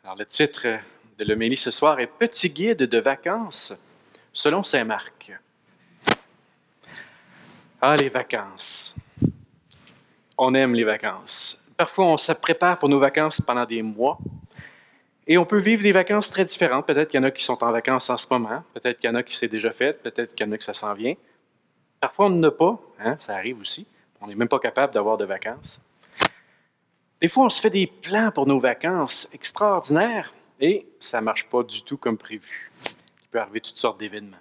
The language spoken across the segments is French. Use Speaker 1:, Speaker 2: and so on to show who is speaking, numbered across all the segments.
Speaker 1: Alors, le titre de l'homélie ce soir est Petit guide de vacances selon saint Marc. Ah, les vacances. On aime les vacances. Parfois, on se prépare pour nos vacances pendant des mois et on peut vivre des vacances très différentes. Peut-être qu'il y en a qui sont en vacances en ce moment, peut-être qu'il y en a qui s'est déjà fait, peut-être qu'il y en a que ça s'en vient. Parfois, on n'en a pas, ça arrive aussi. On n'est même pas capable d'avoir de vacances. Des fois, on se fait des plans pour nos vacances extraordinaires et ça ne marche pas du tout comme prévu. Il peut arriver toutes sortes d'événements.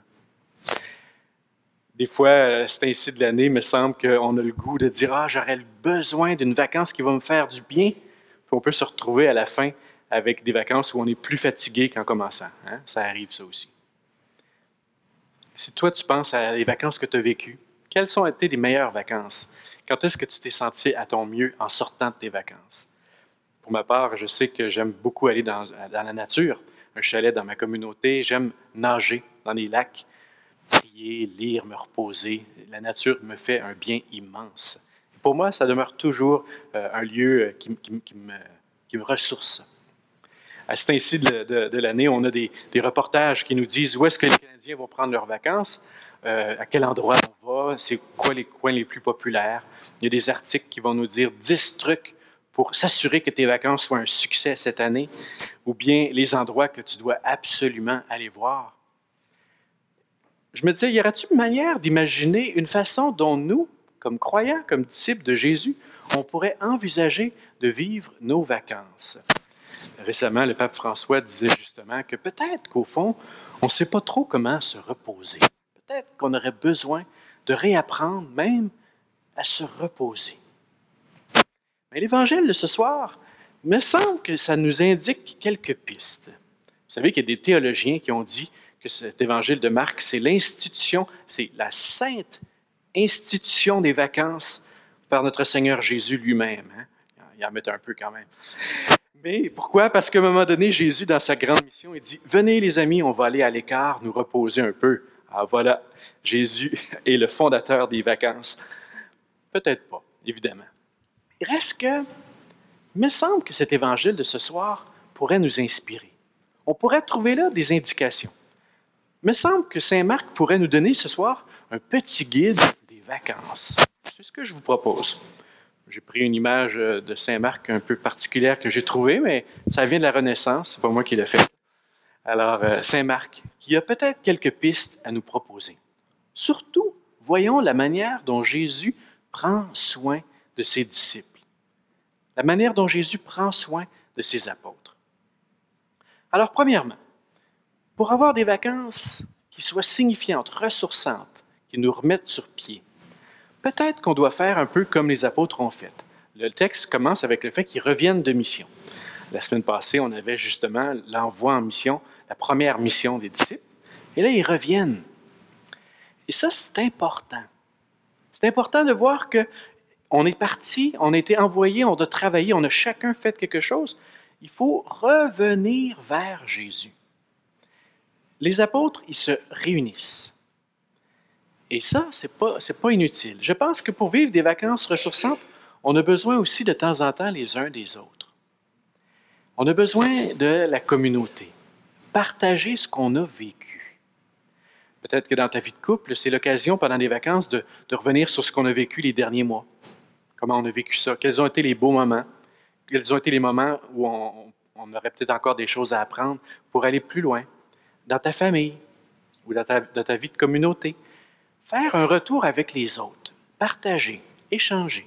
Speaker 1: Des fois, c'est ainsi de l'année, il me semble qu'on a le goût de dire « Ah, j'aurais besoin d'une vacance qui va me faire du bien ». Puis on peut se retrouver à la fin avec des vacances où on est plus fatigué qu'en commençant. Ça arrive, ça aussi. Si toi, tu penses à les vacances que tu as vécues, quelles ont été les meilleures vacances? Quand est-ce que tu t'es senti à ton mieux en sortant de tes vacances? Pour ma part, je sais que j'aime beaucoup aller dans la nature, un chalet dans ma communauté. J'aime nager dans les lacs, prier, lire, me reposer. La nature me fait un bien immense. Pour moi, ça demeure toujours un lieu qui me ressource. À cet ainsi de l'année, on a des reportages qui nous disent où est-ce que les Canadiens vont prendre leurs vacances, à quel endroit on va, c'est quoi les coins les plus populaires. Il y a des articles qui vont nous dire 10 trucs pour s'assurer que tes vacances soient un succès cette année, ou bien les endroits que tu dois absolument aller voir. Je me disais, y aurait-il une manière d'imaginer une façon dont nous, comme croyants, comme disciples de Jésus, on pourrait envisager de vivre nos vacances? Récemment, le pape François disait justement que peut-être qu'au fond, on ne sait pas trop comment se reposer. Peut-être qu'on aurait besoin de réapprendre même à se reposer. Mais l'Évangile de ce soir, il me semble que ça nous indique quelques pistes. Vous savez qu'il y a des théologiens qui ont dit que cet Évangile de Marc, c'est l'institution, c'est la sainte institution des vacances par notre Seigneur Jésus lui-même. Il en met un peu quand même. Mais pourquoi? Parce qu'à un moment donné, Jésus, dans sa grande mission, il dit « Venez les amis, on va aller à l'écart, nous reposer un peu. » Ah voilà, Jésus est le fondateur des vacances. Peut-être pas, évidemment. Il reste que, il me semble que cet évangile de ce soir pourrait nous inspirer. On pourrait trouver là des indications. Il me semble que saint Marc pourrait nous donner ce soir un petit guide des vacances. C'est ce que je vous propose. J'ai pris une image de saint Marc un peu particulière que j'ai trouvée, mais ça vient de la Renaissance, c'est pas moi qui l'ai fait. Alors, saint Marc, qui a peut-être quelques pistes à nous proposer. Surtout, voyons la manière dont Jésus prend soin de ses disciples. La manière dont Jésus prend soin de ses apôtres. Alors, premièrement, pour avoir des vacances qui soient signifiantes, ressourçantes, qui nous remettent sur pied, peut-être qu'on doit faire un peu comme les apôtres ont fait. Le texte commence avec le fait qu'ils reviennent de mission. La semaine passée, on avait justement l'envoi en mission, la première mission des disciples. Et là, ils reviennent. Et ça, c'est important. C'est important de voir qu'on est parti, on a été envoyé, on a travaillé, on a chacun fait quelque chose. Il faut revenir vers Jésus. Les apôtres, ils se réunissent. Et ça, c'est pas inutile. Je pense que pour vivre des vacances ressourçantes, on a besoin aussi de temps en temps les uns des autres. On a besoin de la communauté. Partager ce qu'on a vécu. Peut-être que dans ta vie de couple, c'est l'occasion pendant les vacances de revenir sur ce qu'on a vécu les derniers mois. Comment on a vécu ça? Quels ont été les beaux moments? Quels ont été les moments où on aurait peut-être encore des choses à apprendre pour aller plus loin? Dans ta famille ou dans ta vie de communauté. Faire un retour avec les autres. Partager, échanger.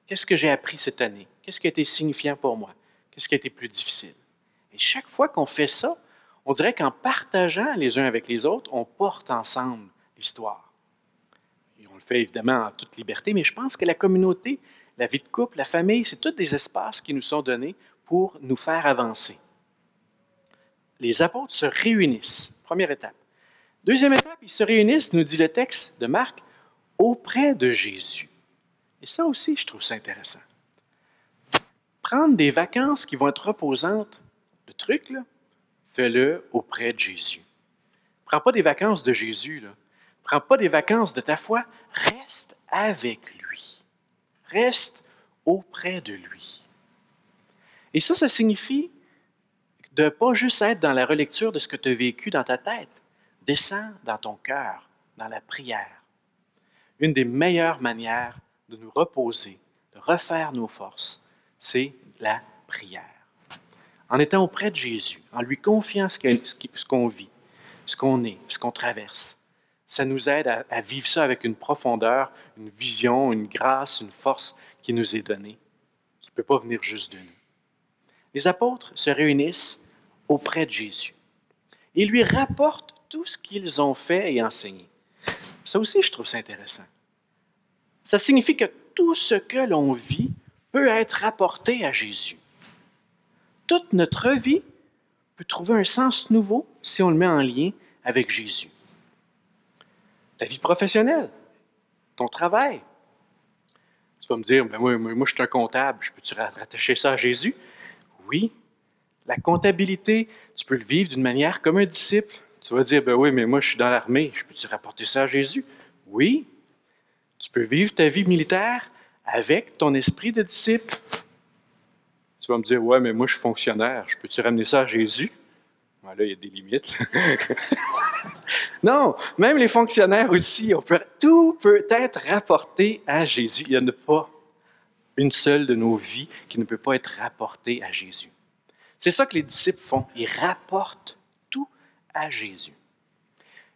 Speaker 1: Qu'est-ce que j'ai appris cette année? Qu'est-ce qui a été signifiant pour moi? Qu'est-ce qui a été plus difficile? Et chaque fois qu'on fait ça, on dirait qu'en partageant les uns avec les autres, on porte ensemble l'histoire. Et on le fait évidemment en toute liberté, mais je pense que la communauté, la vie de couple, la famille, c'est tous des espaces qui nous sont donnés pour nous faire avancer. Les apôtres se réunissent, première étape. Deuxième étape, ils se réunissent, nous dit le texte de Marc, auprès de Jésus. Et ça aussi, je trouve ça intéressant. Prendre des vacances qui vont être reposantes, le truc, là, fais-le auprès de Jésus. Prends pas des vacances de Jésus, là. Prends pas des vacances de ta foi. Reste avec lui. Reste auprès de lui. Et ça signifie de ne pas juste être dans la relecture de ce que tu as vécu dans ta tête. Descends dans ton cœur, dans la prière. Une des meilleures manières de nous reposer, de refaire nos forces, c'est la prière. En étant auprès de Jésus, en lui confiant ce qu'on vit, ce qu'on est, ce qu'on traverse, ça nous aide à vivre ça avec une profondeur, une vision, une grâce, une force qui nous est donnée, qui ne peut pas venir juste de nous. Les apôtres se réunissent auprès de Jésus et lui rapportent tout ce qu'ils ont fait et enseigné. Ça aussi, je trouve ça intéressant. Ça signifie que tout ce que l'on vit peut être rapporté à Jésus. Toute notre vie peut trouver un sens nouveau si on le met en lien avec Jésus. Ta vie professionnelle, ton travail. Tu vas me dire, ben moi, je suis un comptable, je peux-tu rattacher ça à Jésus? Oui. La comptabilité, tu peux le vivre d'une manière comme un disciple. Tu vas dire, ben oui, mais moi, je suis dans l'armée, je peux-tu rapporter ça à Jésus? Oui. Tu peux vivre ta vie militaire avec ton esprit de disciple. Tu vas me dire, ouais, mais moi, je suis fonctionnaire, je peux-tu ramener ça à Jésus? Ben là, il y a des limites. Non, même les fonctionnaires aussi, tout peut être rapporté à Jésus. Il n'y en a pas une seule de nos vies qui ne peut pas être rapportée à Jésus. C'est ça que les disciples font. Ils rapportent tout à Jésus.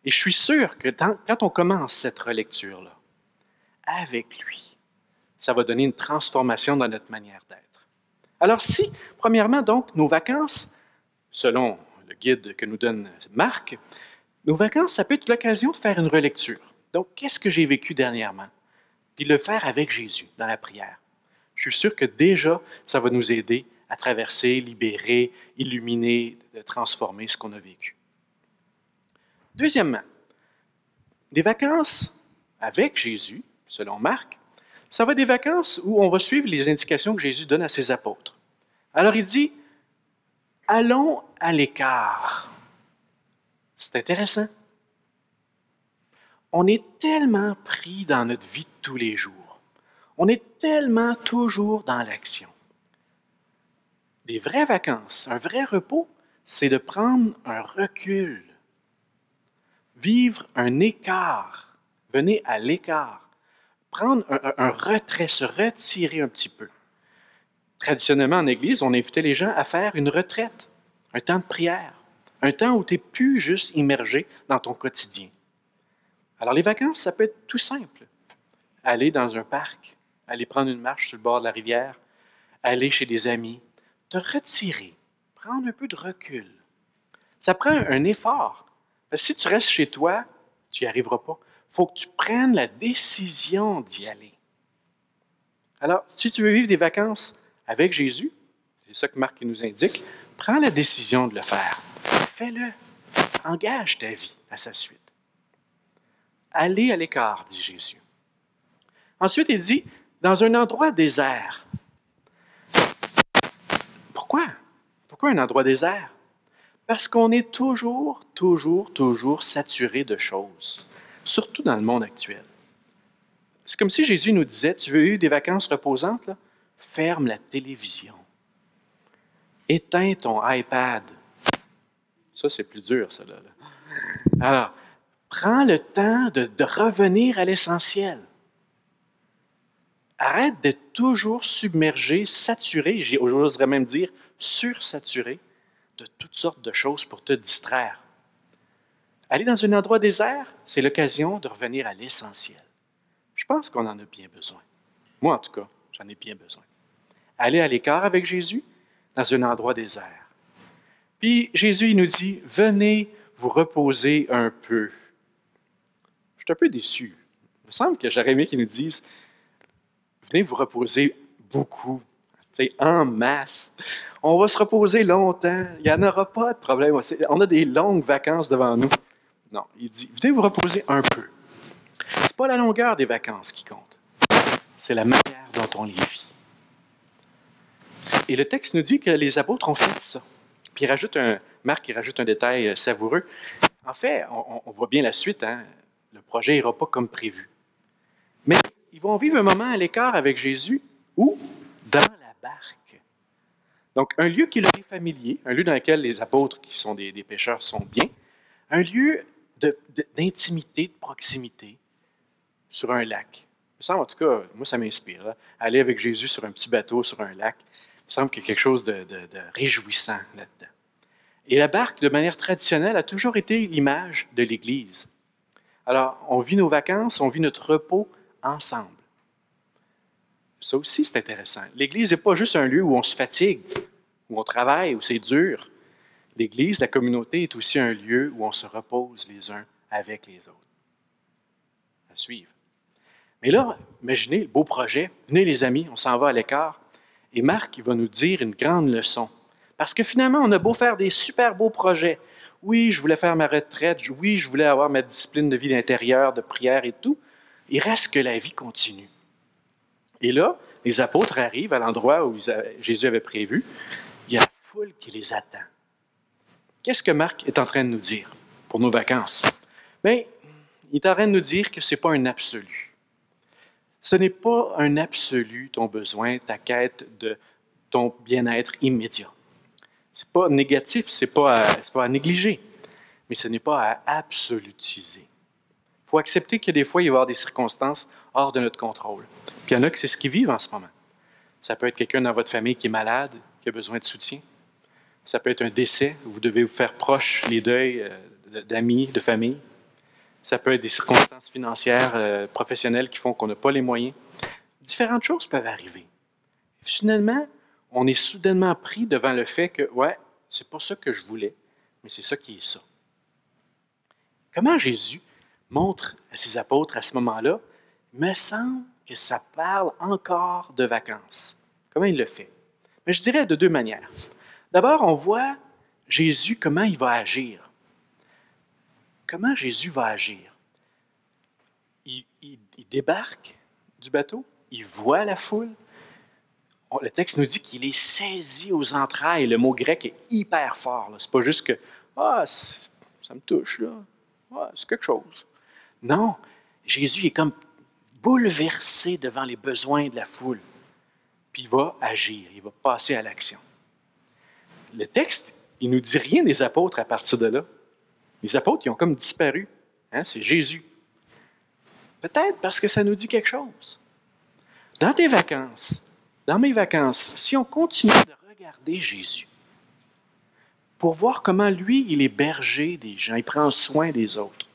Speaker 1: Et je suis sûr que quand on commence cette relecture-là, avec lui, ça va donner une transformation dans notre manière d'être. Alors si, premièrement, donc, nos vacances, selon le guide que nous donne Marc, nos vacances, ça peut être l'occasion de faire une relecture. Donc, qu'est-ce que j'ai vécu dernièrement? Puis le faire avec Jésus, dans la prière. Je suis sûr que déjà, ça va nous aider à traverser, libérer, illuminer, transformer ce qu'on a vécu. Deuxièmement, des vacances avec Jésus, selon Marc, ça va être des vacances où on va suivre les indications que Jésus donne à ses apôtres. Alors il dit, allons à l'écart. C'est intéressant. On est tellement pris dans notre vie de tous les jours. On est tellement toujours dans l'action. Des vraies vacances, un vrai repos, c'est de prendre un recul, vivre un écart, venez à l'écart, prendre un retrait, se retirer un petit peu. Traditionnellement, en Église, on invitait les gens à faire une retraite, un temps de prière, un temps où tu n'es plus juste immergé dans ton quotidien. Alors, les vacances, ça peut être tout simple. Aller dans un parc, aller prendre une marche sur le bord de la rivière, aller chez des amis, te retirer, prendre un peu de recul. Ça prend un effort. Parce que si tu restes chez toi, tu n'y arriveras pas. Il faut que tu prennes la décision d'y aller. Alors, si tu veux vivre des vacances avec Jésus, c'est ça que Marc nous indique, prends la décision de le faire. Fais-le. Engage ta vie à sa suite. Allez à l'écart, dit Jésus. Ensuite, il dit, dans un endroit désert. Pourquoi? Pourquoi un endroit désert? Parce qu'on est toujours saturé de choses, surtout dans le monde actuel. C'est comme si Jésus nous disait, tu veux vivre des vacances reposantes? Là? Ferme la télévision. Éteins ton iPad. Ça, c'est plus dur, ça. Là. Alors, prends le temps de revenir à l'essentiel. Arrête d'être toujours submergé, saturé, j'oserais même dire sursaturé de toutes sortes de choses pour te distraire. Aller dans un endroit désert, c'est l'occasion de revenir à l'essentiel. Je pense qu'on en a bien besoin. Moi, en tout cas, j'en ai bien besoin. Aller à l'écart avec Jésus dans un endroit désert. Puis Jésus, il nous dit, venez vous reposer un peu. Je suis un peu déçu. Il me semble que j'aurais aimé qu'ils nous disent, venez vous reposer beaucoup, en masse. On va se reposer longtemps. Il n'y en aura pas de problème. On a des longues vacances devant nous. Non, il dit, venez vous reposer un peu. Ce n'est pas la longueur des vacances qui compte. C'est la manière dont on les vit. Et le texte nous dit que les apôtres ont fait ça. Puis Marc rajoute un détail savoureux. En fait, on voit bien la suite. Hein? Le projet n'ira pas comme prévu. Mais ils vont vivre un moment à l'écart avec Jésus ou dans la barque. Donc, un lieu qui leur est familier, un lieu dans lequel les apôtres, qui sont des pêcheurs, sont bien, un lieu d'intimité, de proximité, sur un lac. Il me semble, en tout cas, moi, ça m'inspire. Là. Aller avec Jésus sur un petit bateau, sur un lac, il me semble qu'il y a quelque chose de réjouissant là-dedans. Et la barque, de manière traditionnelle, a toujours été l'image de l'Église. Alors, on vit nos vacances, on vit notre repos ensemble. Ça aussi, c'est intéressant. L'Église n'est pas juste un lieu où on se fatigue, où on travaille, où c'est dur. L'Église, la communauté, est aussi un lieu où on se repose les uns avec les autres. À suivre. Mais là, imaginez le beau projet. Venez les amis, on s'en va à l'écart. Et Marc, il va nous dire une grande leçon. Parce que finalement, on a beau faire des super beaux projets. Oui, je voulais faire ma retraite. Oui, je voulais avoir ma discipline de vie d'intérieur, de prière et tout. Il reste que la vie continue. Et là, les apôtres arrivent à l'endroit où Jésus avait prévu. Il y a la foule qui les attend. Qu'est-ce que Marc est en train de nous dire pour nos vacances? Bien, il est en train de nous dire que ce n'est pas un absolu. Ce n'est pas un absolu, ton besoin, ta quête de ton bien-être immédiat. Ce n'est pas négatif, ce n'est pas à négliger, mais ce n'est pas à absolutiser. Il faut accepter que des fois, il va y avoir des circonstances hors de notre contrôle. Puis il y en a que c'est ce qu'ils vivent en ce moment. Ça peut être quelqu'un dans votre famille qui est malade, qui a besoin de soutien. Ça peut être un décès, vous devez vous faire proche, les deuils d'amis, de famille. Ça peut être des circonstances financières, professionnelles qui font qu'on n'a pas les moyens. Différentes choses peuvent arriver. Finalement, on est soudainement pris devant le fait que, ouais, c'est pas ça que je voulais, mais c'est ça qui est ça. Comment Jésus montre à ses apôtres à ce moment-là? Il me semble que ça parle encore de vacances. Comment il le fait? Mais je dirais de deux manières. D'abord, on voit Jésus, comment il va agir. Comment Jésus va agir? Il débarque du bateau, il voit la foule. Le texte nous dit qu'il est saisi aux entrailles. Le mot grec est hyper fort. Ce n'est pas juste que « Ah, ça me touche, là. Ah, c'est quelque chose. » Non, Jésus est comme bouleversé devant les besoins de la foule. Puis il va agir, il va passer à l'action. Le texte, il ne nous dit rien des apôtres à partir de là. Les apôtres, ils ont comme disparu. Hein, c'est Jésus. Peut-être parce que ça nous dit quelque chose. Dans tes vacances, dans mes vacances, si on continue de regarder Jésus, pour voir comment lui, il est berger des gens, il prend soin des autres,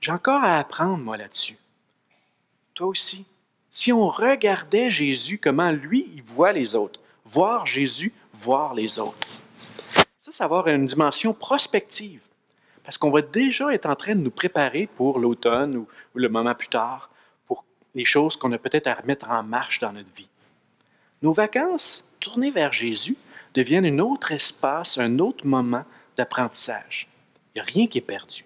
Speaker 1: j'ai encore à apprendre, moi, là-dessus. Toi aussi. Si on regardait Jésus, comment lui, il voit les autres, voir Jésus, voir les autres. Ça va avoir une dimension prospective. Parce qu'on va déjà être en train de nous préparer pour l'automne ou le moment plus tard, pour les choses qu'on a peut-être à remettre en marche dans notre vie. Nos vacances, tournées vers Jésus, deviennent un autre espace, un autre moment d'apprentissage. Il n'y a rien qui est perdu.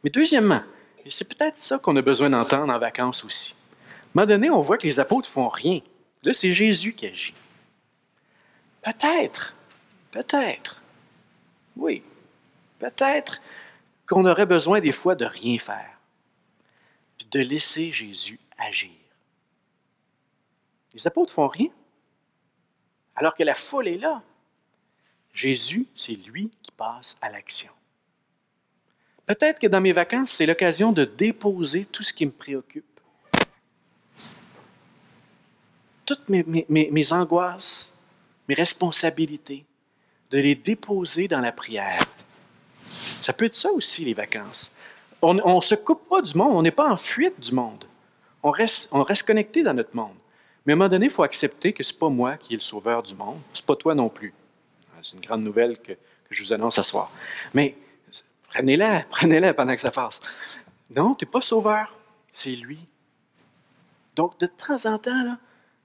Speaker 1: Mais deuxièmement, et c'est peut-être ça qu'on a besoin d'entendre en vacances aussi. À un moment donné, on voit que les apôtres ne font rien. Là, c'est Jésus qui agit. Peut-être, oui, peut-être qu'on aurait besoin des fois de rien faire, puis de laisser Jésus agir. Les apôtres ne font rien, alors que la foule est là. Jésus, c'est lui qui passe à l'action. Peut-être que dans mes vacances, c'est l'occasion de déposer tout ce qui me préoccupe. Toutes mes angoisses, mes responsabilités, de les déposer dans la prière. Ça peut être ça aussi, les vacances. On ne se coupe pas du monde, on n'est pas en fuite du monde. On reste connecté dans notre monde. Mais à un moment donné, il faut accepter que ce n'est pas moi qui est le sauveur du monde. Ce n'est pas toi non plus. C'est une grande nouvelle que je vous annonce ce soir. Mais prenez-la pendant que ça passe. Non, tu n'es pas sauveur, c'est lui. Donc, de temps en temps, là,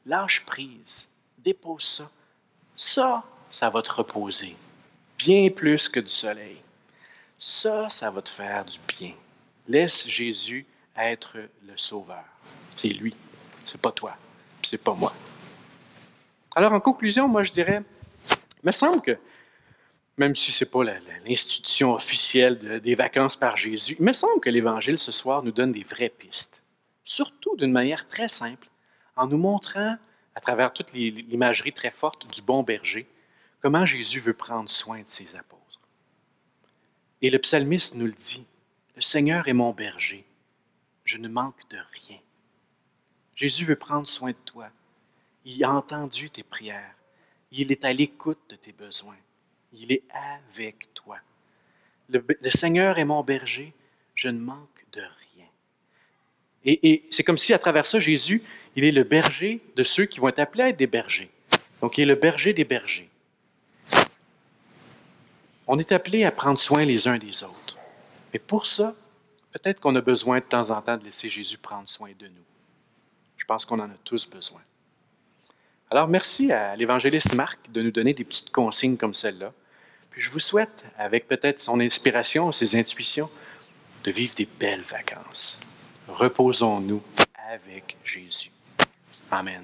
Speaker 1: lâche prise, dépose ça. Ça va te reposer, bien plus que du soleil. Ça va te faire du bien. Laisse Jésus être le sauveur. C'est lui, c'est pas toi, puis c'est pas moi. Alors, en conclusion, moi, je dirais, il me semble que, même si ce n'est pas l'institution officielle des vacances par Jésus, il me semble que l'Évangile ce soir nous donne des vraies pistes, surtout d'une manière très simple, en nous montrant à travers toute l'imagerie très forte du bon berger, comment Jésus veut prendre soin de ses apôtres. Et le psalmiste nous le dit, « Le Seigneur est mon berger, je ne manque de rien. » Jésus veut prendre soin de toi. Il a entendu tes prières. Il est à l'écoute de tes besoins. Il est avec toi. Le Seigneur est mon berger, je ne manque de rien. Et c'est comme si à travers ça, Jésus, il est le berger de ceux qui vont être appelés à être des bergers. Donc, il est le berger des bergers. On est appelés à prendre soin les uns des autres. Mais pour ça, peut-être qu'on a besoin de temps en temps de laisser Jésus prendre soin de nous. Je pense qu'on en a tous besoin. Alors, merci à l'évangéliste Marc de nous donner des petites consignes comme celle-là. Puis je vous souhaite, avec peut-être son inspiration, ses intuitions, de vivre des belles vacances. Reposons-nous avec Jésus. Amen.